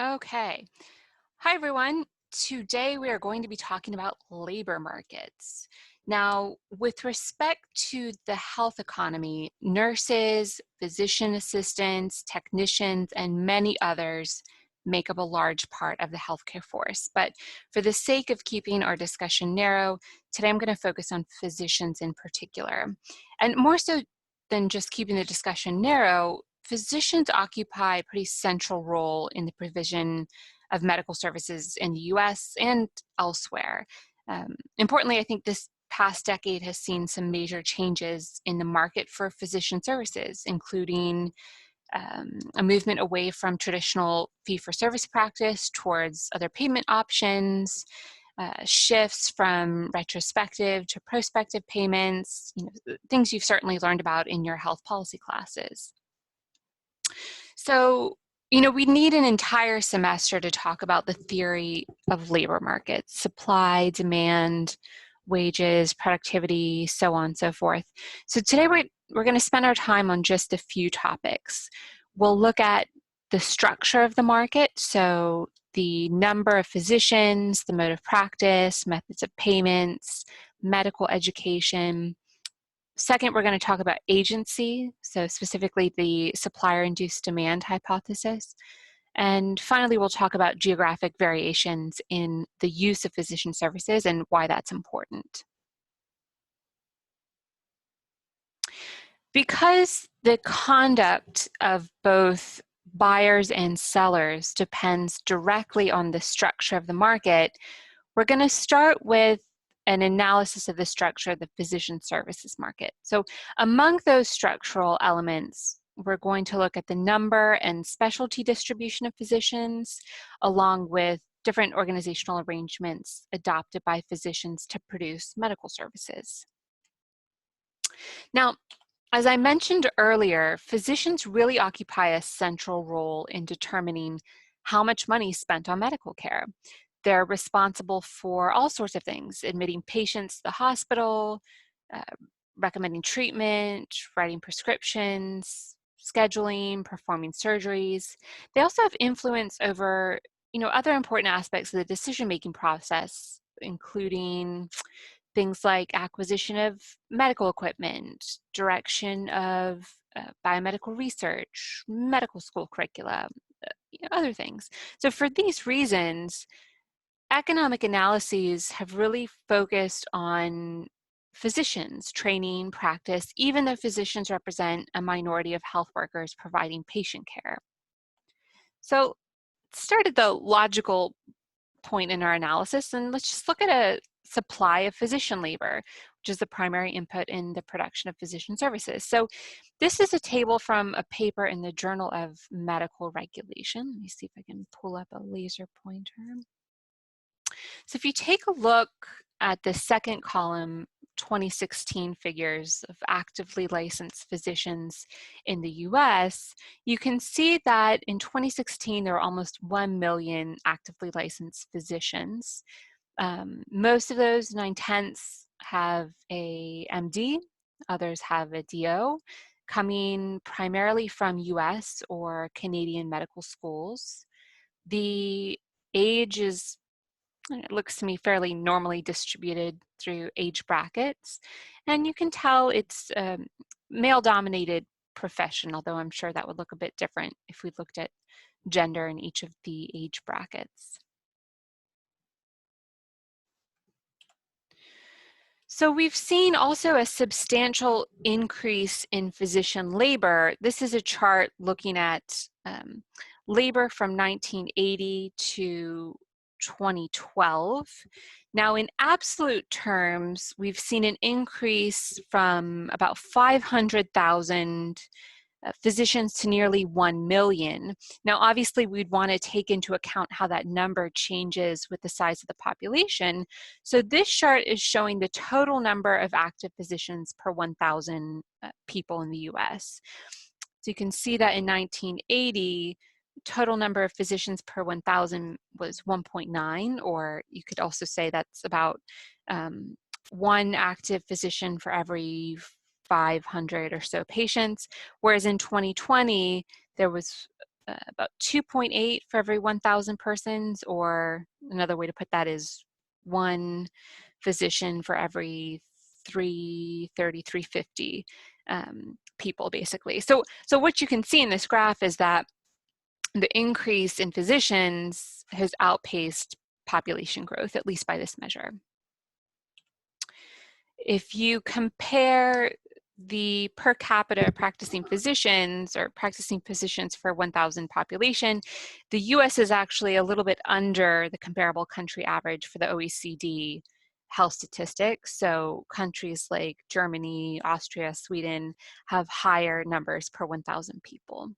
Okay. Hi, everyone. Today we are going to be talking about labor markets. Now, with respect to the health economy, nurses, physician assistants, technicians, and many others make up a large part of the healthcare force. But for the sake of keeping our discussion narrow, today I'm going to focus on physicians in particular. And more so than just keeping the discussion narrow, physicians occupy a pretty central role in the provision of medical services in the US and elsewhere. Importantly, I think this past decade has seen some major changes in the market for physician services, including a movement away from traditional fee-for-service practice towards other payment options, shifts from retrospective to prospective payments, things you've certainly learned about in your health policy classes. So, we need an entire semester to talk about the theory of labor markets, supply, demand, wages, productivity, so on and so forth. So today we're going to spend our time on just a few topics. We'll look at the structure of the market, so the number of physicians, the mode of practice, methods of payments, medical education. Second, we're going to talk about agency, so specifically the supplier-induced demand hypothesis. And finally, we'll talk about geographic variations in the use of physician services and why that's important. Because the conduct of both buyers and sellers depends directly on the structure of the market, we're going to start with an analysis of the structure of the physician services market. So among those structural elements, we're going to look at the number and specialty distribution of physicians, along with different organizational arrangements adopted by physicians to produce medical services. Now, as I mentioned earlier, physicians really occupy a central role in determining how much money is spent on medical care. They're responsible for all sorts of things: admitting patients to the hospital, uh, recommending treatment, writing prescriptions, scheduling, performing surgeries. They also have influence over, other important aspects of the decision-making process, including things like acquisition of medical equipment, direction of biomedical research, medical school curricula, other things. So for these reasons, economic analyses have really focused on physicians, training, practice, even though physicians represent a minority of health workers providing patient care. So let's start at the logical point in our analysis, and let's just look at a supply of physician labor, which is the primary input in the production of physician services. So this is a table from a paper in the Journal of Medical Regulation. Let me see if I can pull up a laser pointer. So if you take a look at the second column, 2016 figures of actively licensed physicians in the US, you can see that in 2016 there were almost 1 million actively licensed physicians. Most of those, 9/10, have a MD, others have a DO, coming primarily from US or Canadian medical schools. The age is, it looks to me, fairly normally distributed through age brackets. And you can tell it's a male-dominated profession, although I'm sure that would look a bit different if we looked at gender in each of the age brackets. So we've seen also a substantial increase in physician labor. This is a chart looking at labor from 1980 to 2012. Now, in absolute terms, we've seen an increase from about 500,000 physicians to nearly 1 million. Now, obviously, we'd want to take into account how that number changes with the size of the population. So this chart is showing the total number of active physicians per 1,000 people in the US. So you can see that in 1980, total number of physicians per 1,000 was 1.9, or you could also say that's about one active physician for every 500 or so patients, whereas in 2020, there was about 2.8 for every 1,000 persons, or another way to put that is one physician for every 330, 350 people, basically. So what you can see in this graph is that the increase in physicians has outpaced population growth, at least by this measure. If you compare the per capita practicing physicians, or practicing physicians for 1,000 population, the US is actually a little bit under the comparable country average for the OECD health statistics. So countries like Germany, Austria, Sweden have higher numbers per 1,000 people.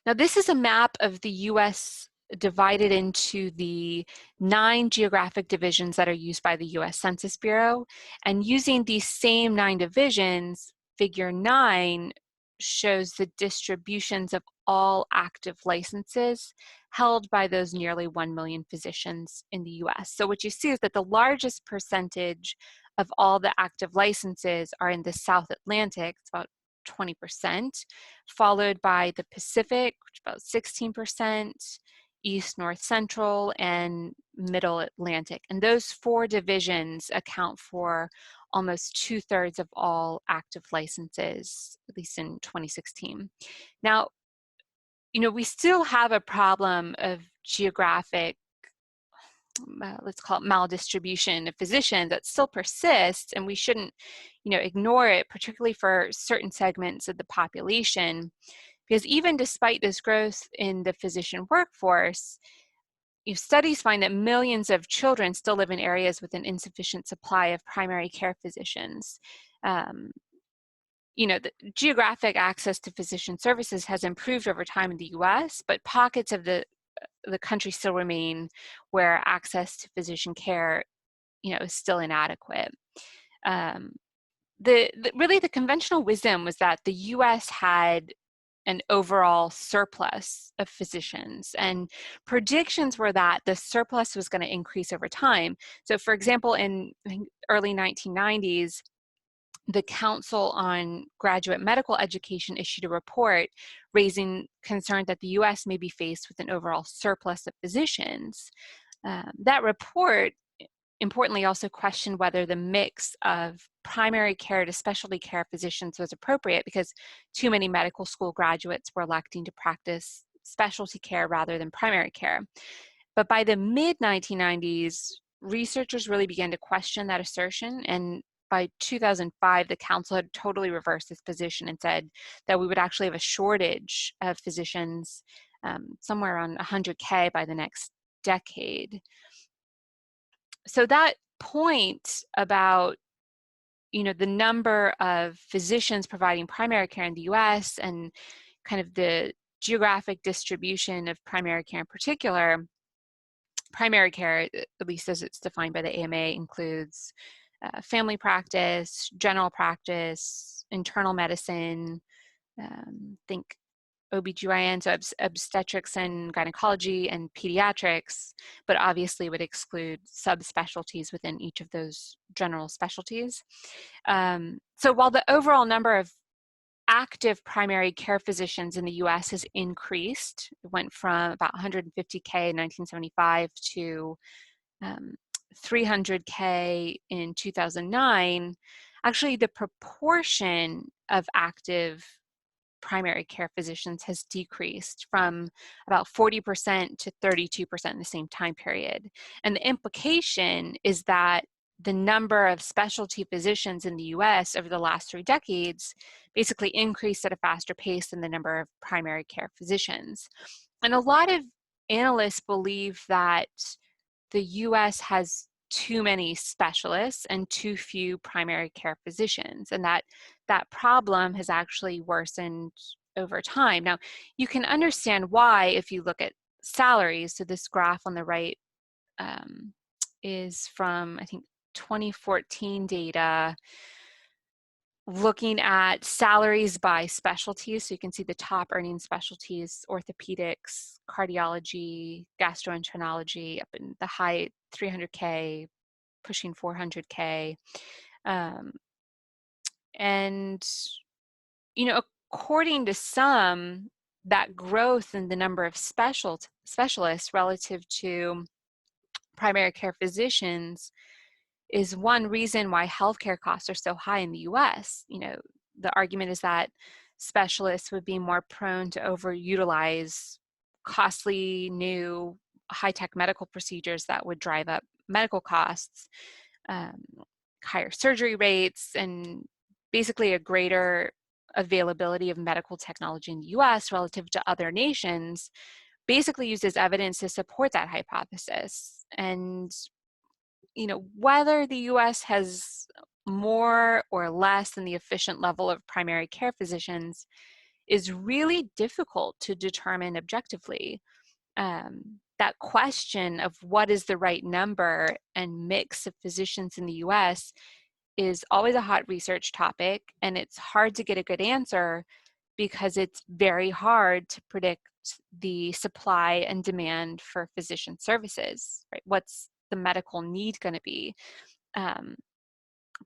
Now, this is a map of the US divided into the 9 geographic divisions that are used by the US Census Bureau. And using these same 9 divisions, figure 9 shows the distributions of all active licenses held by those nearly 1 million physicians in the US. So what you see is that the largest percentage of all the active licenses are in the South Atlantic. It's about 20%, followed by the Pacific, which is about 16%, East, North, Central, and Middle Atlantic. And those 4 divisions account for almost 2/3 of all active licenses, at least in 2016. Now, we still have a problem of geographic, let's call it maldistribution of physicians, that still persists, and we shouldn't, ignore it, particularly for certain segments of the population, because even despite this growth in the physician workforce, studies find that millions of children still live in areas with an insufficient supply of primary care physicians. The geographic access to physician services has improved over time in the US, but pockets of the country still remain where access to physician care, is still inadequate. Really the conventional wisdom was that the US had an overall surplus of physicians, and predictions were that the surplus was going to increase over time. So for example, in early 1990s, the Council on Graduate Medical Education issued a report raising concern that the US may be faced with an overall surplus of physicians. That report, importantly, also questioned whether the mix of primary care to specialty care physicians was appropriate, because too many medical school graduates were electing to practice specialty care rather than primary care. But by the mid-1990s, researchers really began to question that assertion, and by 2005, the council had totally reversed its position and said that we would actually have a shortage of physicians, somewhere around 100K by the next decade. So that point about the number of physicians providing primary care in the US, and kind of the geographic distribution of primary care in particular, primary care, at least as it's defined by the AMA, includes family practice, general practice, internal medicine, think OBGYN, so obstetrics and gynecology, and pediatrics, but obviously would exclude subspecialties within each of those general specialties. So while the overall number of active primary care physicians in the US has increased, it went from about 150K in 1975 to 300K in 2009, actually the proportion of active primary care physicians has decreased from about 40% to 32% in the same time period. And the implication is that the number of specialty physicians in the US over the last 3 decades basically increased at a faster pace than the number of primary care physicians. And a lot of analysts believe that the US has too many specialists and too few primary care physicians, and that problem has actually worsened over time. Now, you can understand why if you look at salaries. So this graph on the right is from, I think, 2014 data, looking at salaries by specialties. So you can see the top earning specialties: orthopedics, cardiology, gastroenterology, up in the high 300K, pushing 400K. And, according to some, that growth in the number of specialists relative to primary care physicians is one reason why healthcare costs are so high in the US. The argument is that specialists would be more prone to overutilize costly new high-tech medical procedures that would drive up medical costs, um, higher surgery rates, and basically a greater availability of medical technology in the US relative to other nations basically uses evidence to support that hypothesis. And whether the US has more or less than the efficient level of primary care physicians is really difficult to determine objectively. That question of what is the right number and mix of physicians in the US is always a hot research topic, and it's hard to get a good answer because it's very hard to predict the supply and demand for physician services, right? What's the medical need going to be?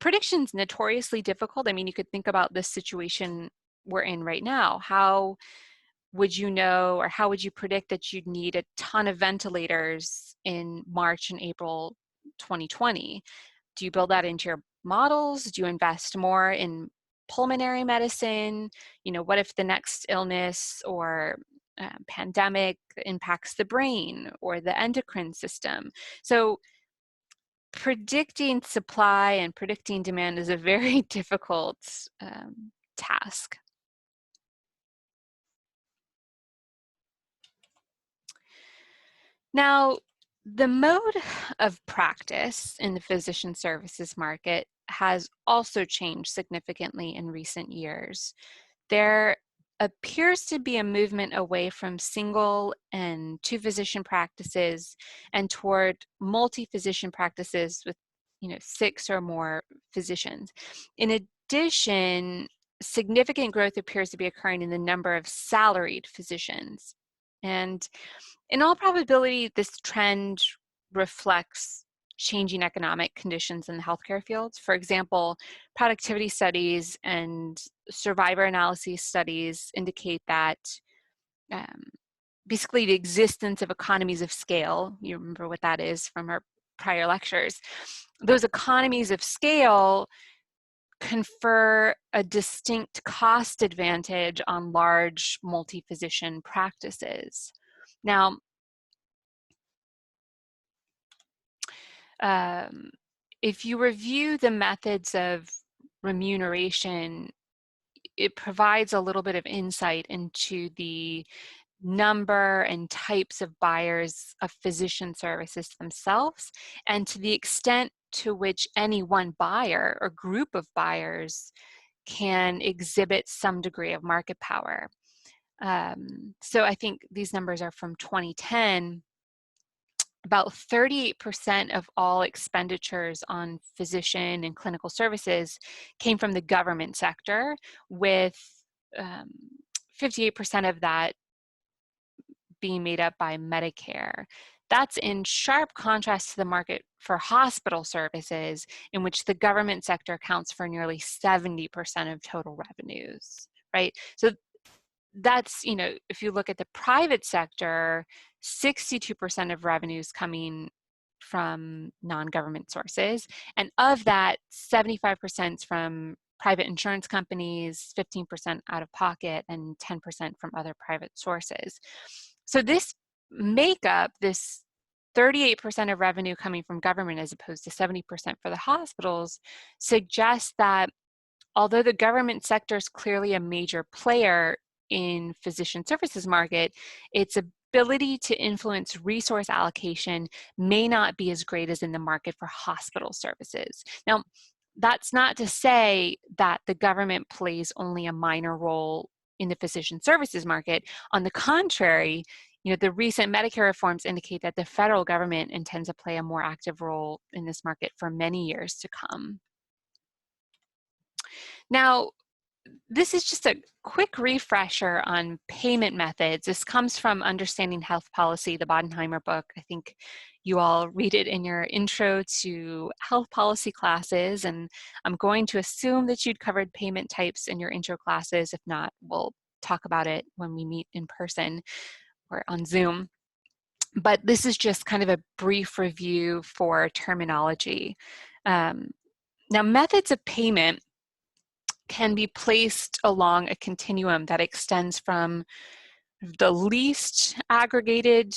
Prediction's notoriously difficult. I mean, you could think about this situation we're in right now. How would you know, or how would you predict that you'd need a ton of ventilators in March and April 2020? Do you build that into your models? Do you invest more in pulmonary medicine? What if the next illness or pandemic impacts the brain or the endocrine system? So predicting supply and predicting demand is a very difficult task. Now, the mode of practice in the physician services market has also changed significantly in recent years. There appears to be a movement away from single and two physician practices and toward multi-physician practices with 6 or more physicians. In addition, significant growth appears to be occurring in the number of salaried physicians. And in all probability, this trend reflects changing economic conditions in the healthcare fields. For example, productivity studies and survivor analysis studies indicate that basically the existence of economies of scale, you remember what that is from our prior lectures, those economies of scale confer a distinct cost advantage on large multi-physician practices. Now, if you review the methods of remuneration, it provides a little bit of insight into the number and types of buyers of physician services themselves, and to the extent to which any one buyer or group of buyers can exhibit some degree of market power. So I think these numbers are from 2010. About 38% of all expenditures on physician and clinical services came from the government sector, with 58% of that being made up by Medicare. That's in sharp contrast to the market for hospital services, in which the government sector accounts for nearly 70% of total revenues, right? So that's, if you look at the private sector, 62% of revenues coming from non-government sources. And of that, 75% from private insurance companies, 15% out of pocket, and 10% from other private sources. So this makeup, this 38% of revenue coming from government as opposed to 70% for the hospitals, suggests that although the government sector is clearly a major player in physician services market, its ability to influence resource allocation may not be as great as in the market for hospital services. Now, that's not to say that the government plays only a minor role in the physician services market. On the contrary, the recent Medicare reforms indicate that the federal government intends to play a more active role in this market for many years to come. Now, this is just a quick refresher on payment methods. This comes from Understanding Health Policy, the Bodenheimer book. I think you all read it in your intro to health policy classes, and I'm going to assume that you'd covered payment types in your intro classes. If not, we'll talk about it when we meet in person or on Zoom. But this is just kind of a brief review for terminology. Now, methods of payment can be placed along a continuum that extends from the least aggregated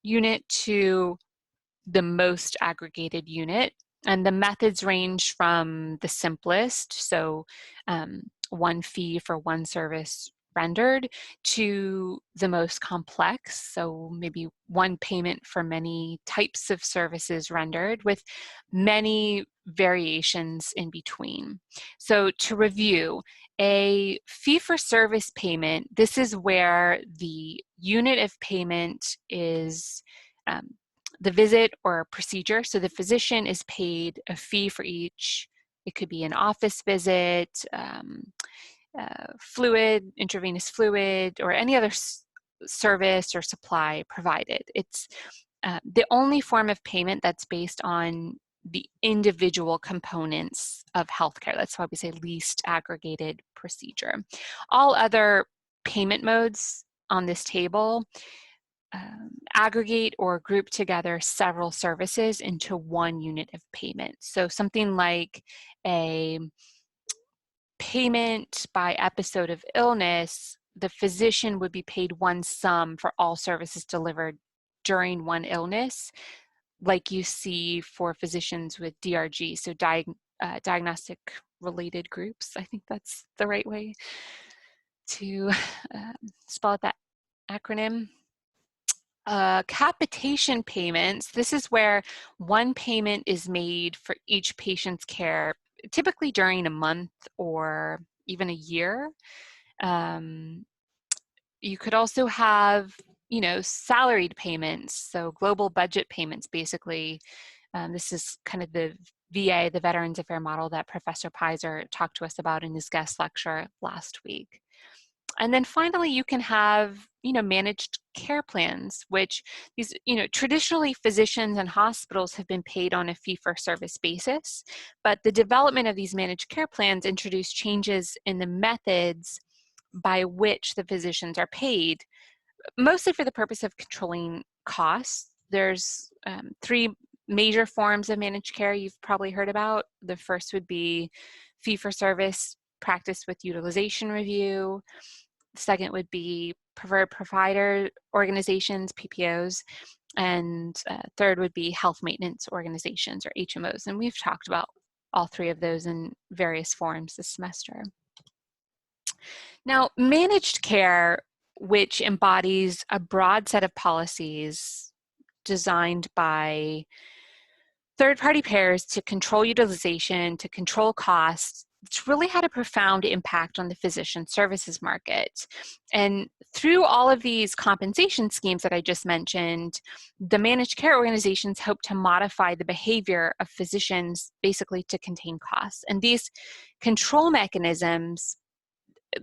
unit to the most aggregated unit. And the methods range from the simplest, so one fee for one service rendered, to the most complex, so maybe one payment for many types of services rendered, with many variations in between. So to review, a fee-for-service payment, this is where the unit of payment is the visit or procedure. So the physician is paid a fee for each. It could be an office visit, fluid, intravenous fluid, or any other service or supply provided. It's the only form of payment that's based on the individual components of healthcare. That's why we say least aggregated procedure. All other payment modes on this table aggregate or group together several services into one unit of payment. So something like a payment by episode of illness, the physician would be paid one sum for all services delivered during one illness, like you see for physicians with DRG, so diagnostic related groups. I think that's the right way to spell out that acronym. Capitation payments, this is where one payment is made for each patient's care, typically during a month or even a year. You could also have, salaried payments, so global budget payments, basically. This is kind of the VA, the Veterans Affairs model that Professor Pizer talked to us about in his guest lecture last week. And then finally, you can have, managed care plans, which these, traditionally physicians and hospitals have been paid on a fee-for-service basis, but the development of these managed care plans introduced changes in the methods by which the physicians are paid, mostly for the purpose of controlling costs. There's three major forms of managed care you've probably heard about. The first would be fee-for-service practice with utilization review. The second would be preferred provider organizations, PPOs, and third would be health maintenance organizations, or HMOs. And we've talked about all three of those in various forms this semester. Now, managed care, which embodies a broad set of policies designed by third-party payers to control utilization, to control costs, it's really had a profound impact on the physician services market. And through all of these compensation schemes that I just mentioned, the managed care organizations hope to modify the behavior of physicians basically to contain costs. And these control mechanisms,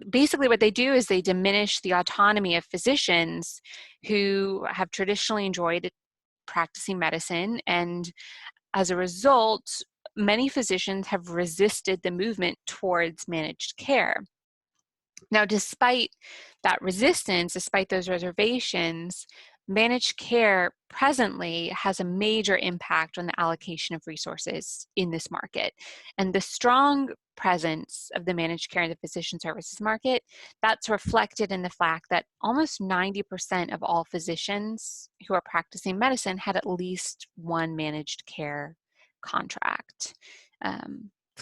basically what they do is they diminish the autonomy of physicians who have traditionally enjoyed practicing medicine, and as a result, many physicians have resisted the movement towards managed care. Now, despite that resistance, despite those reservations, managed care presently has a major impact on the allocation of resources in this market. And the strong presence of the managed care in the physician services market, that's reflected in the fact that almost 90% of all physicians who are practicing medicine had at least one managed care contract.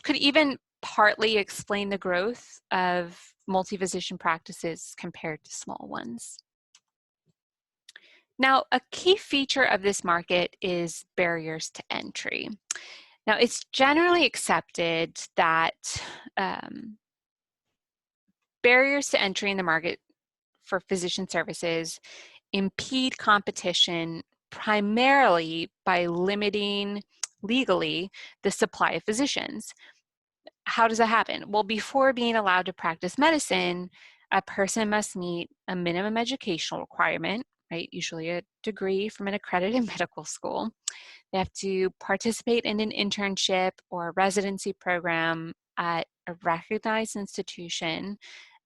Could even partly explain the growth of multi-physician practices compared to small ones. Now, a key feature of this market is barriers to entry. Now, it's generally accepted that barriers to entry in the market for physician services impede competition primarily by limiting legally the supply of physicians. How does that happen? Well, before being allowed to practice medicine, a person must meet a minimum educational requirement, right? Usually a degree from an accredited medical school. They have to participate in an internship or a residency program at a recognized institution,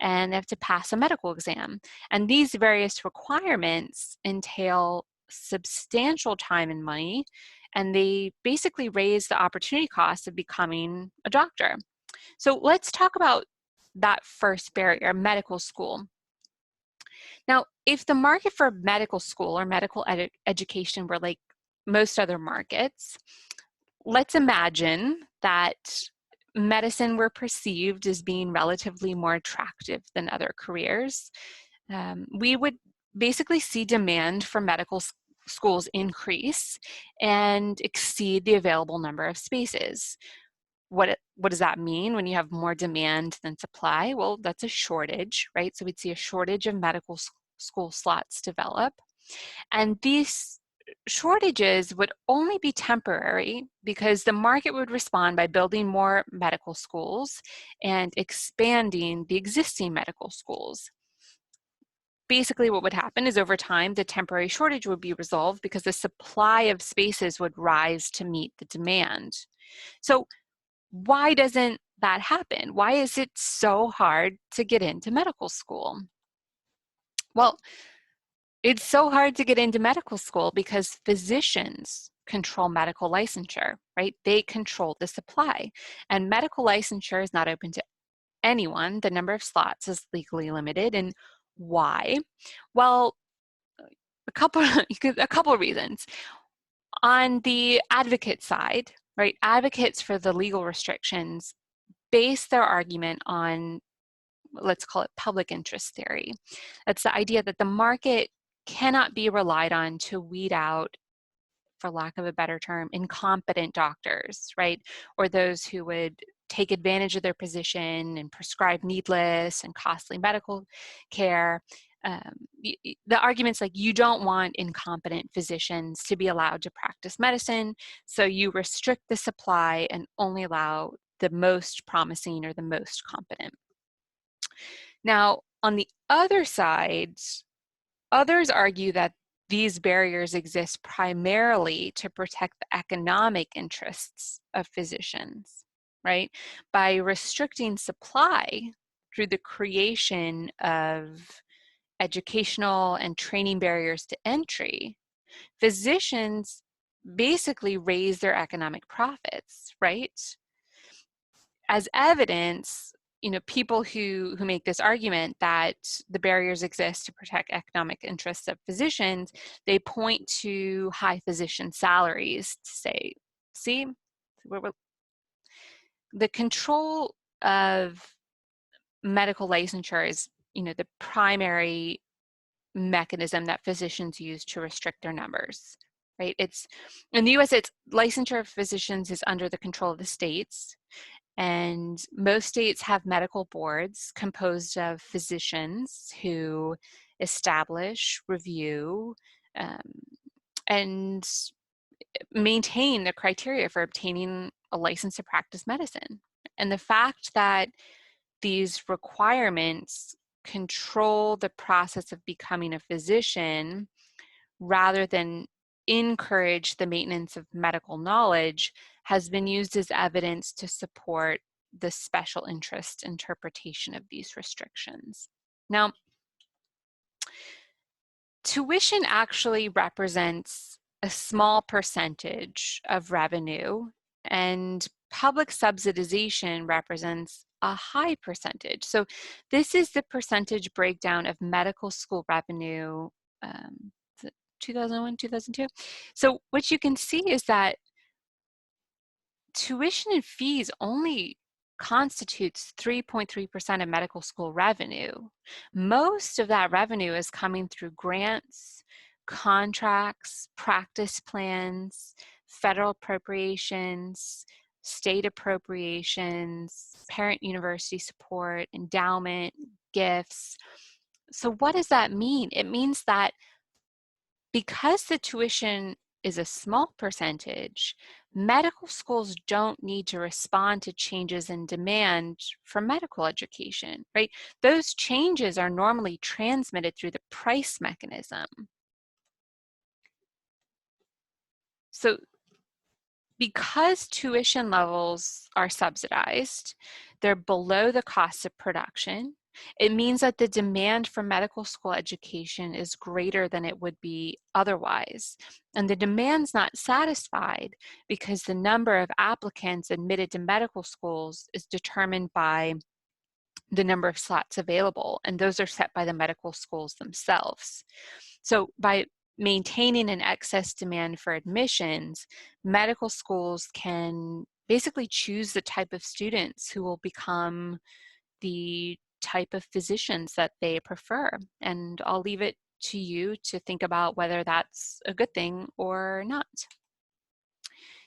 and they have to pass a medical exam. And these various requirements entail substantial time and money, and they basically raise the opportunity cost of becoming a doctor. So let's talk about that first barrier, medical school. Now, if the market for medical school or medical education were like most other markets, let's imagine that medicine were perceived as being relatively more attractive than other careers. We would basically see demand for medical schools increase and exceed the available number of spaces. What does that mean when you have more demand than supply? Well, that's a shortage, right? So we'd see a shortage of medical school slots develop. And these shortages would only be temporary because the market would respond by building more medical schools and expanding the existing medical schools. Basically, what would happen is over time, the temporary shortage would be resolved because the supply of spaces would rise to meet the demand. So why doesn't that happen? Why is it so hard to get into medical school? Well, it's so hard to get into medical school because physicians control medical licensure, right? They control the supply. And medical licensure is not open to anyone. The number of slots is legally limited. And why? Well, a couple of reasons. On the advocate side, right, advocates for the legal restrictions base their argument on, let's call it public interest theory. That's the idea that the market cannot be relied on to weed out, for lack of a better term, incompetent doctors, right? Or those who would take advantage of their position and prescribe needless and costly medical care. The argument's like, you don't want incompetent physicians to be allowed to practice medicine, so you restrict the supply and only allow the most promising or the most competent. Now, on the other side, others argue that these barriers exist primarily to protect the economic interests of physicians, right? By restricting supply through the creation of educational and training barriers to entry, physicians basically raise their economic profits, right? As evidence, people who make this argument that the barriers exist to protect economic interests of physicians, they point to high physician salaries to say, see, the control of medical licensure is, the primary mechanism that physicians use to restrict their numbers, right? It's in the US, it's licensure of physicians is under the control of the states. And most states have medical boards composed of physicians who establish, review, and maintain the criteria for obtaining a license to practice medicine. And the fact that these requirements control the process of becoming a physician rather than encourage the maintenance of medical knowledge has been used as evidence to support the special interest interpretation of these restrictions. Now, tuition actually represents a small percentage of revenue, and public subsidization represents a high percentage. So this is the percentage breakdown of medical school revenue, 2001, 2002. So what you can see is that tuition and fees only constitutes 3.3% of medical school revenue. Most of that revenue is coming through grants, contracts, practice plans, federal appropriations, state appropriations, parent university support, endowment, gifts. So what does that mean? It means that because the tuition is a small percentage, medical schools don't need to respond to changes in demand for medical education, right? Those changes are normally transmitted through the price mechanism. So because tuition levels are subsidized, they're below the cost of production, It means that the demand for medical school education is greater than it would be otherwise. And the demand's not satisfied because the number of applicants admitted to medical schools is determined by the number of slots available, and those are set by the medical schools themselves. So by maintaining an excess demand for admissions, medical schools can basically choose the type of students who will become the type of physicians that they prefer. And I'll leave it to you to think about whether that's a good thing or not.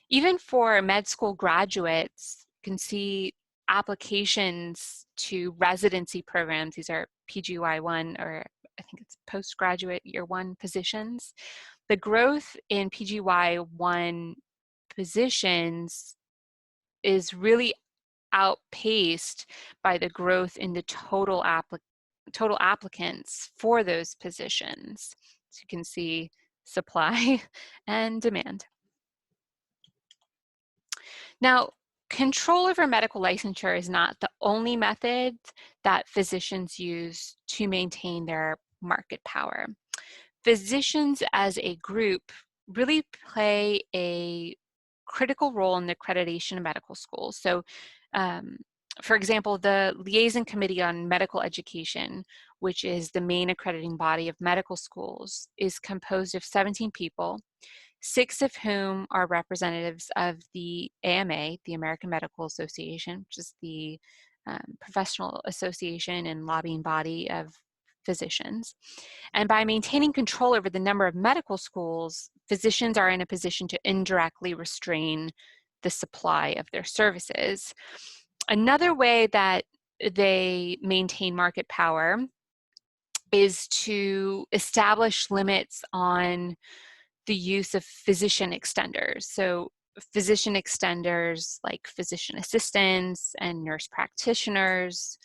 Even for med school graduates, you can see applications to residency programs. These are PGY1, or I think it's postgraduate year one positions. The growth in PGY1 positions is really outpaced by the growth in the total applicants for those positions. So you can see supply and demand. Now, control over medical licensure is not the only method that physicians use to maintain their market power. Physicians as a group really play a critical role in the accreditation of medical schools. So, for example, the Liaison Committee on Medical Education, which is the main accrediting body of medical schools, is composed of 17 people, 6 of whom are representatives of the AMA, the American Medical Association, which is the professional association and lobbying body of physicians. And by maintaining control over the number of medical schools, physicians are in a position to indirectly restrain the supply of their services. Another way that they maintain market power is to establish limits on the use of physician extenders. So physician extenders like physician assistants and nurse practitioners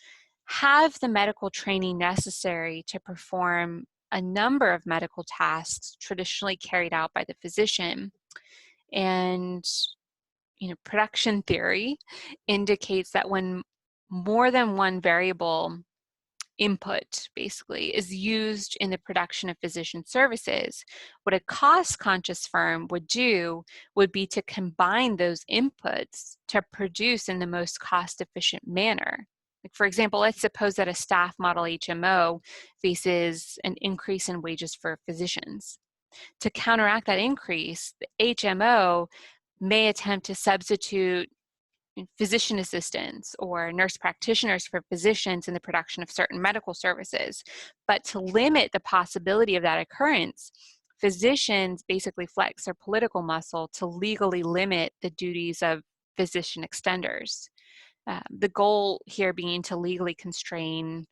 have the medical training necessary to perform a number of medical tasks traditionally carried out by the physician. And production theory indicates that when more than one variable input basically is used in the production of physician services, what a cost-conscious firm would do would be to combine those inputs to produce in the most cost-efficient manner. Like, for example, let's suppose that a staff model HMO faces an increase in wages for physicians. To counteract that increase, the HMO may attempt to substitute physician assistants or nurse practitioners for physicians in the production of certain medical services. But to limit the possibility of that occurrence, physicians basically flex their political muscle to legally limit the duties of physician extenders. The goal here being to legally constrain,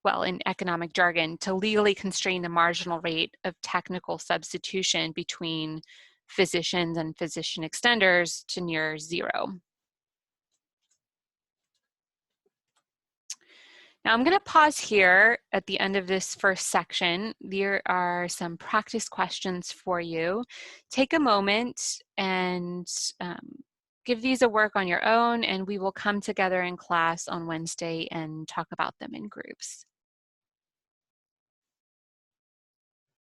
well, in economic jargon, to legally constrain the marginal rate of technical substitution between physicians and physician extenders to near zero. Now I'm going to pause here at the end of this first section. There are some practice questions for you. Take a moment and give these a work on your own, and we will come together in class on Wednesday and talk about them in groups.